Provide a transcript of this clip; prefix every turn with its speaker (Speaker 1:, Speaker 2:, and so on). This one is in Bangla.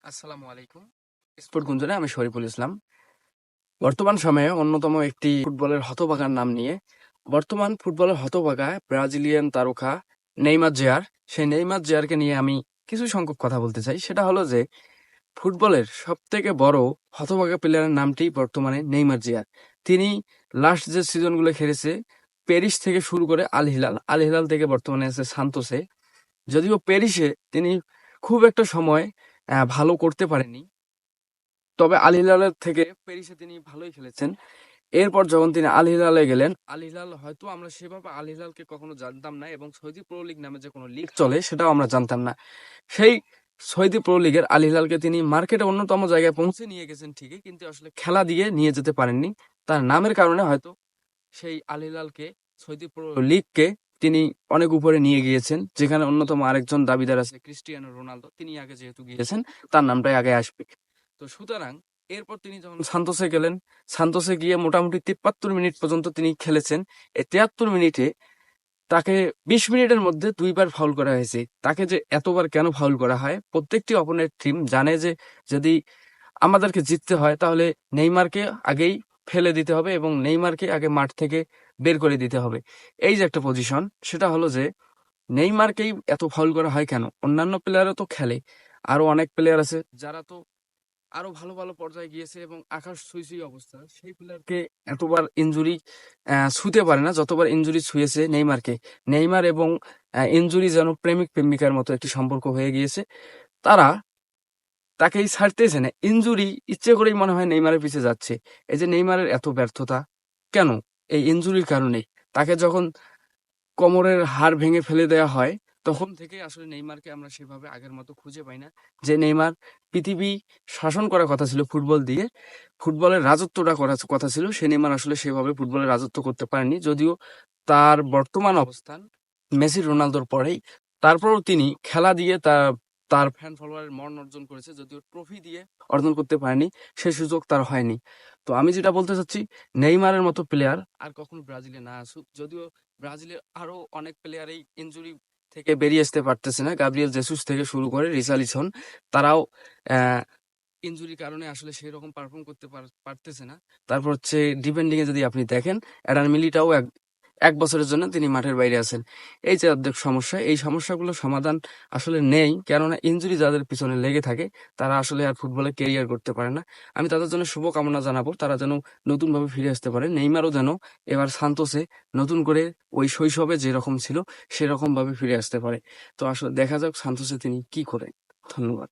Speaker 1: আসসালামু আলাইকুম। স্পোর্ট গুঞ্জনে আমি শরীফুল ইসলাম। বর্তমান সময়ে অন্যতম একটি ফুটবলের হতভাগার নাম নিয়ে বর্তমান ফুটবলের হতভাগা ব্রাজিলিয়ান তারকা নেইমার জুনিয়র। সেই নেইমার জুনিয়রকে নিয়ে আমি কিছু সংখ্যক কথা বলতে চাই। সেটা হলো যে ফুটবলের সব থেকে বড় হতভাগা প্লেয়ারের নামটি বর্তমানে নেইমার জুনিয়র। তিনি লাস্ট যে সিজনগুলো খেলেছে প্যারিস থেকে শুরু করে আল হিলাল থেকে বর্তমানে আছে সান্তোসে। যদিও প্যারিসে তিনি খুব একটা সময় ভালো করতে পারেনি, তবে আল হিলালের থেকে প্যারিসে তিনি ভালোই খেলেছেন। এরপর যখন তিনি আল হিলালে গেলেন, আল হিলাল হয়তো আমরা সেভাবে আল হিলালকে কখনো জানতাম না, এবং সৌদি প্রো লিগ নামে যে কোনো লিগ চলে সেটাও আমরা জানতাম না। সেই সৌদি প্রো লিগের আল হিলালকে তিনি মার্কেটে অন্যতম জায়গায় পৌঁছে নিয়ে গেছেন ঠিকই, কিন্তু আসলে খেলা দিয়ে নিয়ে যেতে পারেননি। তার নামের কারণে হয়তো সেই আল হিলালকে, সৌদি প্রো লিগকে তিনি অনেক উপরে নিয়ে গিয়েছেন, যেখানে অন্যতম আরেকজন দাবিদার আছে ক্রিস্টিয়ানো রোনালদো। তিনি আগে যেহেতু গিয়েছেন, তার নামটাই আগে আসবে। তো সুতরাং এরপর তিনি যখন সান্তোসে গেলেন, সান্তোসে গিয়ে মোটামুটি ৭৩ মিনিট পর্যন্ত তিনি খেলেছেন। এই ৭৩ মিনিটে তাকে ২০ মিনিটের মধ্যে ২ বার ফাউল করা হয়েছে। তাকে যে এতবার কেন ফাউল করা হয়, প্রত্যেকটি অপোনেন্ট টিম জানে যে যদি আমাদেরকে জিততে হয় তাহলে নেইমারকে আগেই ফেলে দিতে হবে এবং নেইমারকে আগে মাঠ থেকে বের করে দিতে হবে। এই যে একটা পজিশন, সেটা হলো যে নেইমারকেই এত ফাউল করা হয় কেন? অন্যান্য প্লেয়ারও তো খেলে, আরো অনেক প্লেয়ার আছে যারা তো আরো ভালো ভালো পর্যায়ে গিয়েছে এবং আকাশ ছুঁই অবস্থা, সেই প্লেয়ারকে এতবার ইনজুরি ছুঁতে পারে না যতবার ইনজুরি ছুঁয়েছে নেইমারকে। নেইমার এবং ইনজুরি যেন প্রেমিক প্রেমিকার মতো একটি সম্পর্ক হয়ে গিয়েছে। তারা তাকেই ছাড়তেছে না, ইনজুরি ইচ্ছে করেই মনে হয় নেইমারের পিছে যাচ্ছে। এই যে নেইমারের এত ব্যর্থতা কেন? এই ইনজুরির কারণেই। তাকে যখন কোমরের হাড় ভেঙে ফেলে দেওয়া হয়, তখন থেকে আসলে নেইমারকে আমরা সেভাবে আগের মতো খুঁজে পাই না। যে নেইমার পৃথিবী শাসন করার কথা ছিল ফুটবল দিয়ে, ফুটবলের রাজত্বটা করার কথা ছিল, সে নেইমার আসলে সেভাবে ফুটবলের রাজত্ব করতে পারেনি। যদিও তার বর্তমান অবস্থান মেসি রোনালদোর পরেই, তারপরেও তিনি খেলা দিয়ে তার তার ফ্যান ফলোয়ারের মন অর্জন করেছে। যদিও ট্রফি দিয়ে অর্জন করতে পারেনি, সে সুযোগ তার হয়নি। তো আমি যেটা বলতে চাচ্ছি, নেইমারের মতো প্লেয়ার আর কখনো ব্রাজিলে না আসুক। যদিও ব্রাজিলের আরো অনেক প্লেয়ার এই ইনজুরি থেকে বেরিয়ে আসতে পারতেছে না, গাব্রিয়েল জেসুস থেকে শুরু করে রিসালিসন, তারাও ইনজুরির কারণে আসলে সেই রকম পারফর্ম করতে পারতেছে না। তারপর হচ্ছে ডিফেন্ডিং এ যদি আপনি দেখেন, এডার মিলিটাও এক বছরের জন্য তিনি মাঠের বাইরে আছেন। এই যে অর্ধেক সমস্যা, এই সমস্যাগুলোর সমাধান আসলে নেই, কেননা ইনজুরি যাদের পিছনে লেগে থাকে তারা আসলে আর ফুটবলে কেরিয়ার করতে পারে না। আমি তাদের জন্য শুভকামনা জানাবো, তারা যেন নতুন ভাবে ফিরে আসতে পারে। নেইমারও যেন এবার সান্তোসে নতুন করে ওই শৈশবে যেরকম ছিল সেরকম ভাবে ফিরে আসতে পারে। তো আসলে দেখা যাক সান্তোসে তিনি কি করে। ধন্যবাদ।